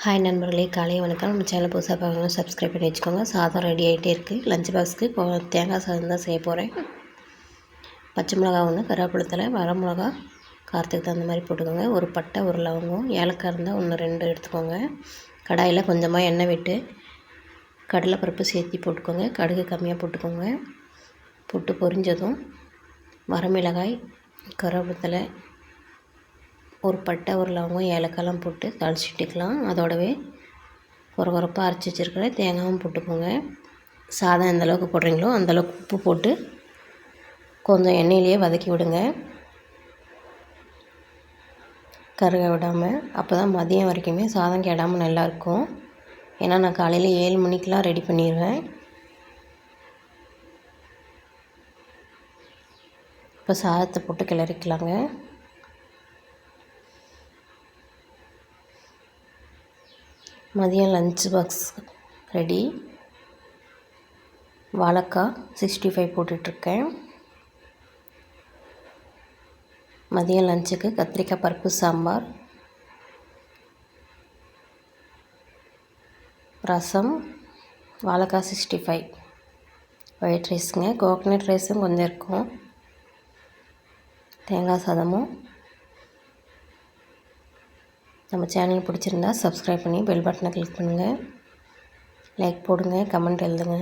Hi நண்பர்களே, காலை வணக்கம். நம்ம சேனல் புதுசாக பார்க்கணும், சப்ஸ்கிரைப் பண்ணி வச்சுக்கோங்க. சாதம் ரெடி ஆகிட்டே இருக்குது. லஞ்ச் பாக்ஸுக்கு தேங்காய் சாதம் தான் செய்ய போகிறேன். பச்சை மிளகா ஒன்று, கருவேப்பிலை, வரமிளகா காரத்துக்கு தகுந்த மாதிரி போட்டுக்கோங்க. ஒரு பட்டை, ஒரு லவங்கம், ஏலக்காய் இருந்தால் 1-2 எடுத்துக்கோங்க. கடாயில் கொஞ்சமாக எண்ணெய் விட்டு கடலைப்பருப்பு சேர்த்தி போட்டுக்கோங்க. கடுகு கம்மியாக போட்டுக்கோங்க. போட்டு பொரிஞ்சதும் வரமிளகாய், கருவேப்பிலை, ஒரு பட்டை, ஒரு லவங்கம், ஏலக்காய்லாம் போட்டு தாளிச்சிட்டுக்கலாம். அதோடவே கொரகொரப்பாக அரைச்சி வச்சுருக்கிற தேங்காயும் போட்டுக்கோங்க. சாதம் எந்தளவுக்கு போடுறீங்களோ அந்தளவுக்கு உப்பு போட்டு கொஞ்சம் எண்ணெயிலேயே வதக்கி விடுங்க, கருக விடாமல். அப்போ தான் மதியம் வரைக்குமே சாதம் கெடாமல் நல்லாயிருக்கும். ஏன்னா நான் காலையில் 7 மணிக்கெலாம் ரெடி பண்ணிடுவேன். இப்போ சாதத்தை போட்டு கிளறிக்கலாங்க. மதியம் லஞ்ச் பாக்ஸ் ரெடி. வாழைக்காய் 65 போட்டுட்ருக்கேன். மதியம் லஞ்சுக்கு கத்திரிக்காய் பருப்பு சாம்பார், ரசம், வாழைக்காய் 65, ஒயிட் ரைஸுங்க. கோகனட் ரைஸும் கொஞ்சம் இருக்கும். தேங்காய் சாதமும். நம்ம சேனல் பிடிச்சிருந்தா சப்ஸ்கிரைப் பண்ணி பெல் பட்டனை கிளிக் பண்ணுங்கள். லைக் போடுங்க, கமெண்ட் எழுதுங்க.